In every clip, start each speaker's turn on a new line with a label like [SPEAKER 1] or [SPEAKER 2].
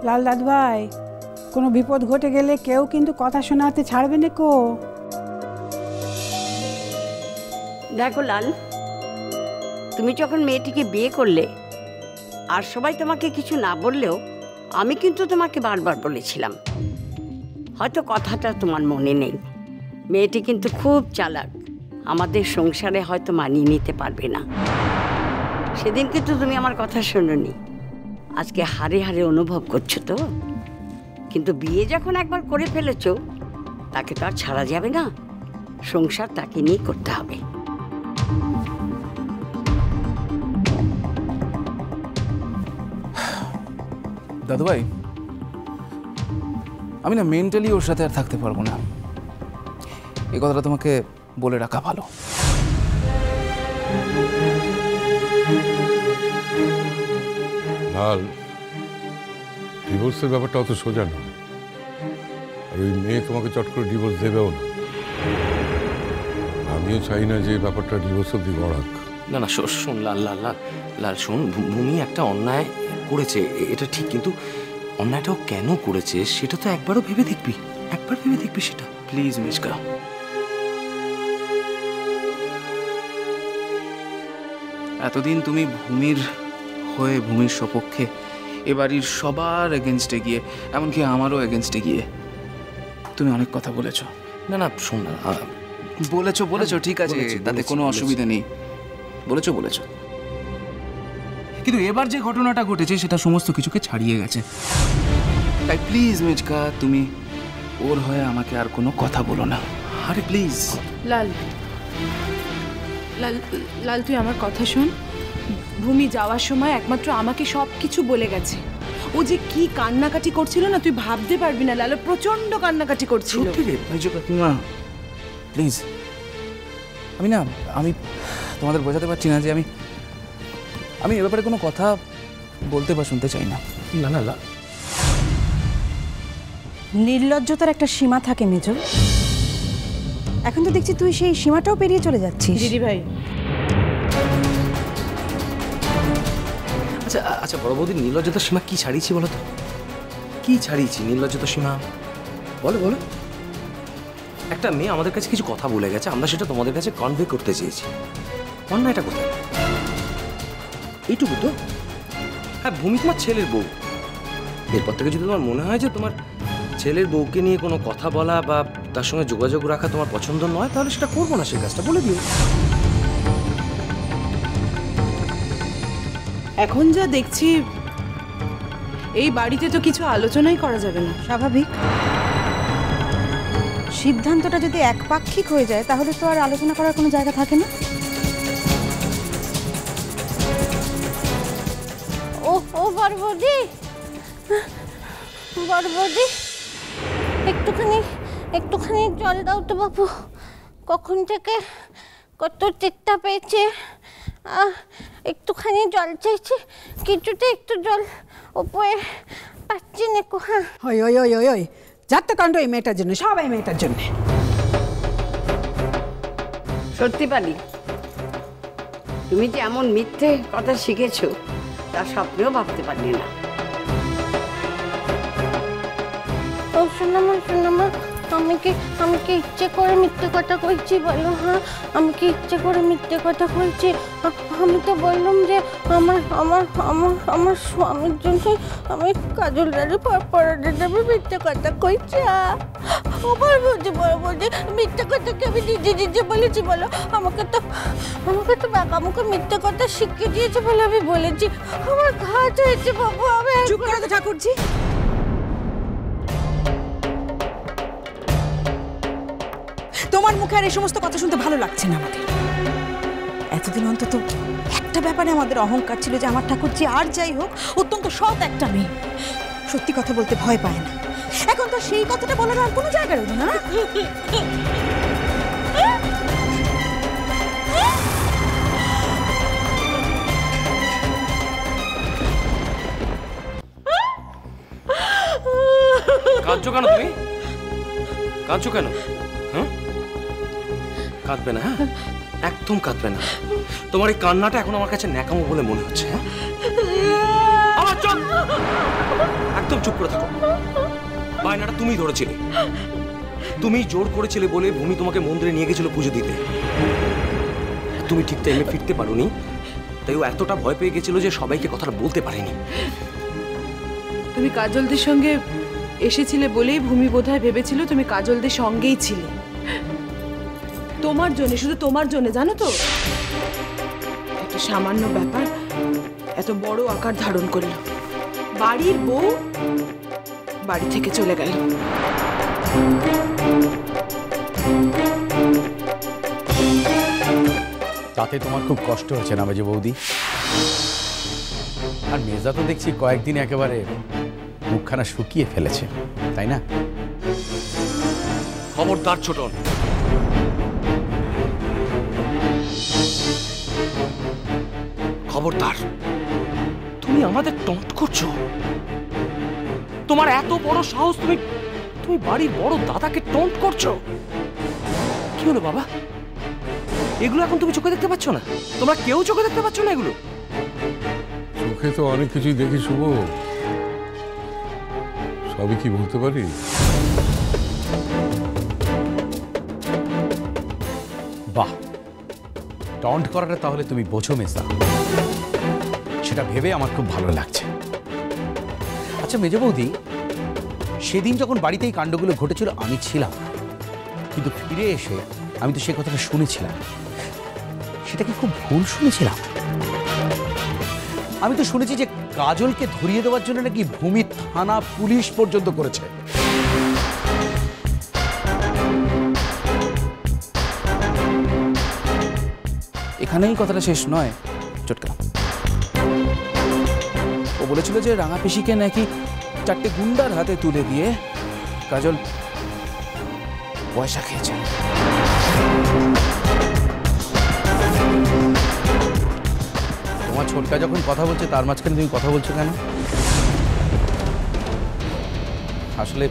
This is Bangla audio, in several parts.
[SPEAKER 1] লাল দাদু ভাই, কোনো বিপদ ঘটে গেলে কেউ কিন্তু কথা শোনাতে ছাড়বে না কো।
[SPEAKER 2] দেখো লাল, তুমি যখন মেয়েটিকে বিয়ে করলে আর সবাই তোমাকে কিছু না বললেও আমি কিন্তু তোমাকে বারবার বলেছিলাম, হয়তো কথাটা তোমার মনে নেই, মেয়েটি কিন্তু খুব চালাক, আমাদের সংসারে হয়তো মানিয়ে নিতে পারবে না। সেদিন কিন্তু তুমি আমার কথা শোনোনি, আজকে হারে হারে অনুভব করছো তো। কিন্তু বিয়ে যখন একবার করে ফেলেছো তাকে তো আর ছাড়া যাবে না, সংসার তাকে নিয়ে করতে হবে।
[SPEAKER 3] দাদু ভাই, আমি না মেন্টালি ওর সাথে আর থাকতে পারবো না, এই কথাটা তোমাকে বলে রাখা ভালো।
[SPEAKER 4] লাল, ডিভোর্সের ব্যাপারটা অত সোজা নয়, আর ওই মেয়ে তোমাকে চট করে ডিভোর্স দেবেও না। আমিও চাই না যে ব্যাপারটা ডিভোর্স অব্দি গড়াক।
[SPEAKER 5] না না শোন লাল লাল লাল লাল শোন, ভূমি একটা অন্যায় করেছে, এটা ঠিক, কিন্তু অন্যায়টাও কেন করেছে সেটা তো একবারও ভেবে দেখবি, একবার ভেবে দেখবি সেটা। প্লিজ মিশকা।
[SPEAKER 3] এতদিন তুমি ভূমির হয়ে, ভূমির সপক্ষে, এ বাড়ির সবার এগেনস্টে গিয়ে, এমনকি আমারও এগেনস্টে গিয়ে তুমি অনেক কথা বলেছো।
[SPEAKER 5] না না শোন না,
[SPEAKER 3] বলেছো ঠিক আছে, তাতে কোনো অসুবিধা নেই, বলেছো। কিন্তু এবার যে ঘটনাটা ঘটেছে সেটা সমস্ত কিছুকে ছাড়িয়ে গেছে। তাই প্লিজ মিজকা, তুমি ওর হয়ে আমাকে আর কোনো কথা বলো না। আরে প্লিজ।
[SPEAKER 6] লাল লাল লাল তুই আমার কথা শোন। ভূমি যাওয়ার সময় একমাত্র আমাকে সব কিছু বলে গেছে। ও যে কি কান্নাকাটি করছিল না, তুই ভাবতে পারবি না লাল, প্রচন্ড কান্নাকাটি করছিল।
[SPEAKER 3] না প্লিজ, আমি তোমাদের বোঝাতে পারছি না যে আমি এ ব্যাপারে কোনো কথা বলতে বা শুনতে চাই না।
[SPEAKER 5] না না না,
[SPEAKER 7] নির্লজ্জতার একটা সীমা থাকে মেজো, এখন তো দেখছি তুই সেই সীমাটাও পেরিয়ে চলে যাচ্ছিস।
[SPEAKER 6] দিদি ভাই,
[SPEAKER 5] আচ্ছা আচ্ছা বড় বৌদি, নির্লজ্জতার সীমা কি ছাড়িয়েছি বলো তো? কি ছাড়িয়েছি নির্লজ্জতার সীমা? বলো বলো। একটা মেয়ে আমাদের কাছে কিছু কথা বলে গেছে, আমরা সেটা তোমাদের কাছে কনভে করতে চেয়েছি, অন্যায়টা কোথায়? এইটুকু তো। হ্যাঁ, ভূমি তোমার ছেলের বউ, এরপর থেকে যদি তোমার মনে হয় যে তোমার ছেলের বউকে নিয়ে কোনো কথা বলা বা তার সঙ্গে যোগাযোগ রাখা তোমার পছন্দ নয়, তাহলে সেটা করবো না, সে কাজটা বলে দিও।
[SPEAKER 6] এখন যা দেখছি এই বাড়িতে তো কিছু আলোচনাই করা যাবে না।
[SPEAKER 7] স্বাভাবিক, সিদ্ধান্তটা যদি একপাক্ষিক হয়ে যায় তাহলে তো আর আলোচনা করার কোনো জায়গা থাকে না।
[SPEAKER 8] ও বড়বৌদি, একটুখানি জল দাও তো বাবু, কখন থেকে কত চেষ্টা পেয়েছে, একটুখানি জল চাইছে, কিছুতে একটু জল উপরে পাচ্ছি না। হ্যাঁ
[SPEAKER 1] ওই ওই ওই ওই ওই যাত্রাকাণ্ড এই মেয়েটার জন্য, সবাই মেয়েটার জন্য।
[SPEAKER 2] সত্যি পারি, তুমি যে এমন মিথ্যে কথা শিখেছো তা স্বপ্নেও ভাবতে পারি না।
[SPEAKER 8] ও শোনামা, আমি কি ইচ্ছে করে মিথ্যে কথা কইছি বলো? হ্যাঁ, আমি কি ইচ্ছে করে মিথ্যে কথা কইছি? আমি তো বললাম যে আমার স্বামীর জন্য আমি কাজল দাঁড়ি পড়াতে যাবে, মিথ্যে কথা কইছি। বড় বলছি মিথ্যে কথা কি আমি নিজে বলেছি বলো? আমাকে তো বাবা আমাকে মিথ্যে কথা শিখিয়ে দিয়েছে বলে আমি বলেছি। আমার ঘাট হয়েছে বাবু। আমি
[SPEAKER 7] চুপ করে তো ঠাকুরজি, তোমার মুখে আর এই সমস্ত কথা শুনতে ভালো লাগছে না আমাদের। এতদিন অন্তত একটা ব্যাপারে আমাদের অহংকার ছিল যে আমার ঠাকুরজি আর যাই হোক অত্যন্ত সৎ একটা মেয়ে, সত্যি কথা বলতে ভয় পায় না। এখন তো সেই কথাটা বলার আর কোনো জায়গা রইল না।
[SPEAKER 5] কাঁদছো কেন তুমি? কাঁদছো কেন? হ্যাঁ, কাঁদবে না, হ্যাঁ একদম কাঁদবে না। তোমার এই কান্নাটা এখন আমার কাছে ন্যাকামো বলে মনে হচ্ছে। হ্যাঁ, আমার চোখ একদম চুপ করে থাকো। বায়নাটা তুমি ধরেছিলে, তুমি জোর করেছিলে বলে ভূমি তোমাকে মন্দিরে নিয়ে গেছিল পুজো দিতে। তুমি ঠিক টাইমে ফিরতে পারোনি, তাই ও এতটা ভয় পেয়ে গেছিল যে সবাইকে কথাটা বলতে পারেনি।
[SPEAKER 6] তুমি কাজলদের সঙ্গে এসেছিলে বলেই ভূমি বোধহয় ভেবেছিল তুমি কাজলদের সঙ্গেই ছিলে। তোমার জন্য, শুধু তোমার জন্য, জানো তো, একটা সামান্য ব্যাপার এত বড় আকার ধারণ করলো। বাড়ির বউ বাড়ি থেকে চলে গেল।
[SPEAKER 9] তাতে তোমার খুব কষ্ট হচ্ছে না মেজো বৌদি? আর মেজা তো দেখছি কয়েকদিন একেবারে মুখখানা শুকিয়ে ফেলেছে, তাই না?
[SPEAKER 5] খবরদার ছোটন, খবরদার। তুমি আমাদের টন্ট করছো। তোমার এত বড় সাহস, তুমি বাড়ির বড় দাদাকে টন্ট করছো। কি হলো বাবা? এগুলো এখন তুমি চোখে দেখতে পাচ্ছ না? তোমরা কেউ চোখে দেখতে পাচ্ছ না এগুলো?
[SPEAKER 4] চোখে তো অনেক কিছুই দেখি শুভ, সবই কি বলতে পারি?
[SPEAKER 9] বাহ, টন্ট করাটা তাহলে তুমি বোঝো মেজা, সেটা ভেবে আমার খুব ভালো লাগছে। আচ্ছা মেজো বৌদি, সেদিন যখন বাড়িতে এই কাণ্ডগুলো ঘটেছিল আমি ছিলাম, কিন্তু ফিরে এসে আমি তো সে কথাটা শুনেছিলাম। সেটা কি খুব ভুল শুনেছিলাম? আমি তো শুনেছি যে কাজলকে ধরিয়ে দেওয়ার জন্য নাকি ভূমি থানা পুলিশ পর্যন্ত করেছে।
[SPEAKER 3] এখানেই কথাটা শেষ নয় চটকা। ও বলেছিল যে রাঙা পিসিকে নাকি 4টে গুন্ডার হাতে তুলে দিয়ে কাজল পয়সা খেয়েছে।
[SPEAKER 9] তোমার ছোটকা যখন কথা বলছে তার মাঝখানে তুমি কথা বলছো কেন? আসলে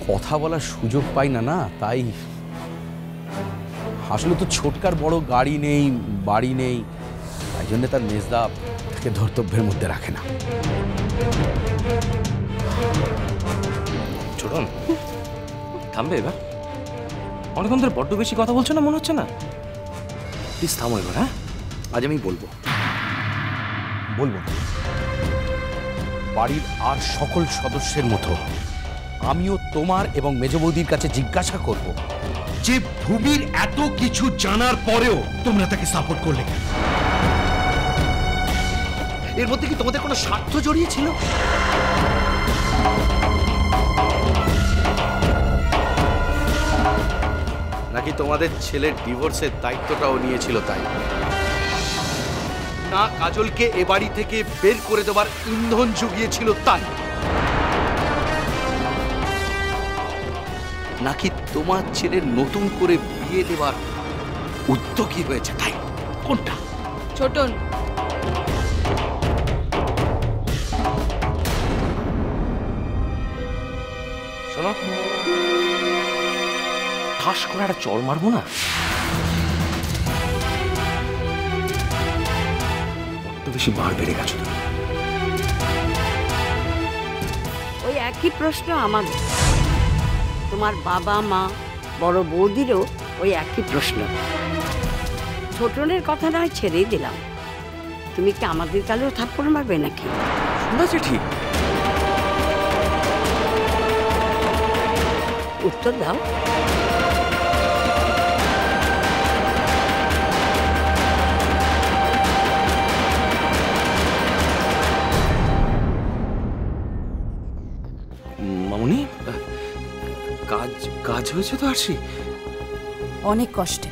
[SPEAKER 9] কথা বলার সুযোগ পাই না, না তাই। আসলে তো ছোটকার বড় গাড়ি নেই, বাড়ি নেই, তাই জন্য তার মেজদা তাকে ধর্তব্যের মধ্যে রাখে না।
[SPEAKER 5] ছোটন, থামবে এবার? অনেকক্ষণ ধরে বড্ড বেশি কথা বলছো না মনে হচ্ছে না? প্লিজ থামো এবার। হ্যাঁ, আজ আমি বলবো।
[SPEAKER 9] বলবো না। বাড়ির আর সকল সদস্যের মতো আমিও তোমার এবং মেজ বৌদির কাছে জিজ্ঞাসা করব যে ভূমির এত কিছু জানার পরেও তোমরা তাকে সাপোর্ট করলে কেন? এর মধ্যে কি তোমাদের কোনো স্বার্থ জড়িয়ে ছিল? নাকি তোমাদের ছেলের ডিভোর্সের দায়িত্বটাও নিয়েছিল তাই? না কাজলকে এ বাড়ি থেকে বের করে দেওয়ার ইন্ধন জুগিয়েছিল তাই? নাকি তোমার ছেলের নতুন করে বিয়ে দেওয়ার উদ্যোগী হয়েছে তাই? কোনটা?
[SPEAKER 6] ছোটন,
[SPEAKER 5] শোনো, ঠাস করে একটা চড় মারবো না? বড্ড বেশি বার বেড়ে গেছো তুমি।
[SPEAKER 2] ওই একই প্রশ্ন আমাদের, তোমার বাবা মা বড় বৌদিরও ওই একই প্রশ্ন। ছোটনের কথা নয় ছেড়েই দিলাম, তুমি কি আমাদের কালেও থাপ্পড় মারবে নাকি?
[SPEAKER 5] শুনেছি ঠিক,
[SPEAKER 2] উত্তর দাও।
[SPEAKER 5] মামুনি, কাজ হয়েছে তো আরশি?
[SPEAKER 7] অনেক কষ্টে।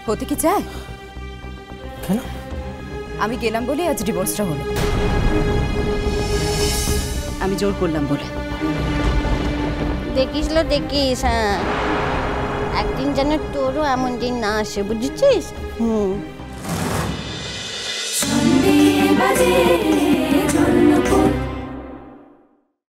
[SPEAKER 7] হতে কি চায়?
[SPEAKER 5] কেন?
[SPEAKER 7] আমি গেলাম বলে আজ ডিভোর্সটা হলো। আমি জোর করলাম বলে।
[SPEAKER 8] দেখিস লো দেখিস, হ্যাঁ, একদিন যেন তোরও এমন দিন না আসে, বুঝেছিস?
[SPEAKER 10] Sunday